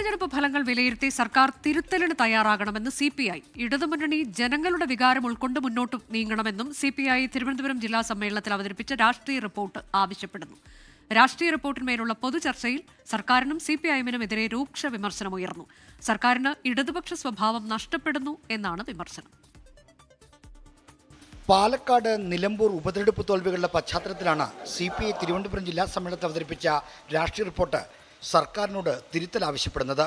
തെരഞ്ഞെടുപ്പ് ഫലങ്ങൾ വിലയിരുത്തി സർക്കാർ തിരുത്തലിന് തയ്യാറാകണമെന്ന് CPI. ഇടതുമുന്നണി ജനങ്ങളുടെ വികാരം ഉൾക്കൊണ്ട് മുന്നോട്ട് നീങ്ങണമെന്നും CPI തിരുവനന്തപുരം ജില്ലാ സമ്മേളനത്തിൽ അവതരിപ്പിച്ച രാഷ്ട്രീയ റിപ്പോർട്ട് ആവശ്യപ്പെടുന്നു. രാഷ്ട്രീയ റിപ്പോർട്ടിന്മേലുള്ള പൊതുചർച്ചയിൽ സർക്കാരിനും CPIഎമ്മിനും എതിരെ രൂക്ഷ വിമർശനമുയർന്നു. സർക്കാരിന് ഇടതുപക്ഷ സ്വഭാവം നഷ്ടപ്പെടുന്നു എന്നാണ് വിമർശനം. പാലക്കാട്, നിലമ്പൂർ ഉപതെരഞ്ഞെടുപ്പ് തോൽവികളുടെ പശ്ചാത്തലത്തിലാണ് CPI തിരുവനന്തപുരം ജില്ലാ സമ്മേളനത്തിൽ അവതരിപ്പിച്ച രാഷ്ട്രീയ റിപ്പോർട്ട് സർക്കാരിനോട് തിരുത്തൽ ആവശ്യപ്പെടുന്നത്.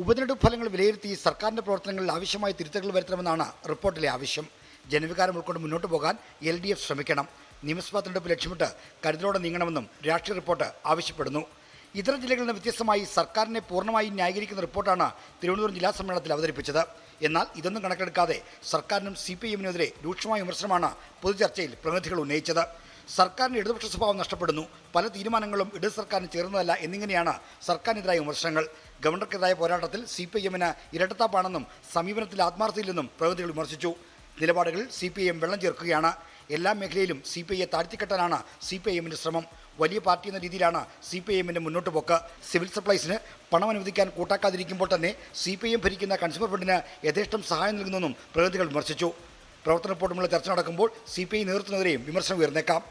ഉപതെരഞ്ഞെടുപ്പ് ഫലങ്ങൾ വിലയിരുത്തി സർക്കാരിൻ്റെ പ്രവർത്തനങ്ങളിൽ ആവശ്യമായ തിരുത്തലുകൾ വരുത്തണമെന്നാണ് റിപ്പോർട്ടിലെ ആവശ്യം. ജനവികാരം ഉൾക്കൊണ്ട് മുന്നോട്ട് പോകാൻ LDF ശ്രമിക്കണം. നിയമസഭാ തെരഞ്ഞെടുപ്പ് ലക്ഷ്യമിട്ട് കരുതലോടെ നീങ്ങണമെന്നും രാഷ്ട്രീയ റിപ്പോർട്ട് ആവശ്യപ്പെടുന്നു. ഇതര ജില്ലകളിൽ നിന്ന് വ്യത്യസ്തമായി സർക്കാരിനെ പൂർണ്ണമായും ന്യായീകരിക്കുന്ന റിപ്പോർട്ടാണ് തിരുവനന്തപുരം ജില്ലാ സമ്മേളനത്തിൽ അവതരിപ്പിച്ചത്. എന്നാൽ ഇതൊന്നും കണക്കെടുക്കാതെ സർക്കാരിനും CPIഎമ്മിനെതിരെ രൂക്ഷമായ വിമർശനമാണ് പൊതുചർച്ചയിൽ പ്രതിനിധികൾ ഉന്നയിച്ചത്. സർക്കാരിന് ഇടതുപക്ഷ സ്വഭാവം നഷ്ടപ്പെടുന്നു, പല തീരുമാനങ്ങളും ഇടത് സർക്കാരിന് ചേർന്നതല്ല എന്നിങ്ങനെയാണ് സർക്കാരിനെതിരായ വിമർശനങ്ങൾ. ഗവർണർക്കെതിരായ പോരാട്ടത്തിൽ CPIഎമ്മിന് ഇരട്ടത്താപ്പാണെന്നും സമീപനത്തിൽ ആത്മാർത്ഥതയില്ലെന്നും പ്രതിനിധികൾ വിമർശിച്ചു. നിലപാടുകളിൽ CPIഎം വെള്ളം ചേർക്കുകയാണ്. എല്ലാ മേഖലയിലും CPIയെ താഴ്ത്തിക്കെട്ടാനാണ് CPIഎമ്മിൻ്റെ ശ്രമം. വലിയ പാർട്ടി എന്ന രീതിയിലാണ് CPIഎമ്മിൻ്റെ മുന്നോട്ട് പോക്ക്. സിവിൽ സപ്ലൈസിന് പണം അനുവദിക്കാൻ കൂട്ടാക്കാതിരിക്കുമ്പോൾ തന്നെ CPIഎം ഭരിക്കുന്ന കൺസ്യൂമർ ഫണ്ടിന് യഥേഷ്ടം സഹായം നൽകുന്നെന്നും പ്രതിനിധികൾ വിമർശിച്ചു. പ്രവർത്തന റിപ്പോർട്ടുമുള്ള ചർച്ച നടക്കുമ്പോൾ CPI നേതൃത്വത്തിനെതിരെയും വിമർശനം ഉയർന്നേക്കാം.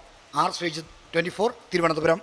R. ശ്രീജിത്ത്, 24, തിരുവനന്തപുരം.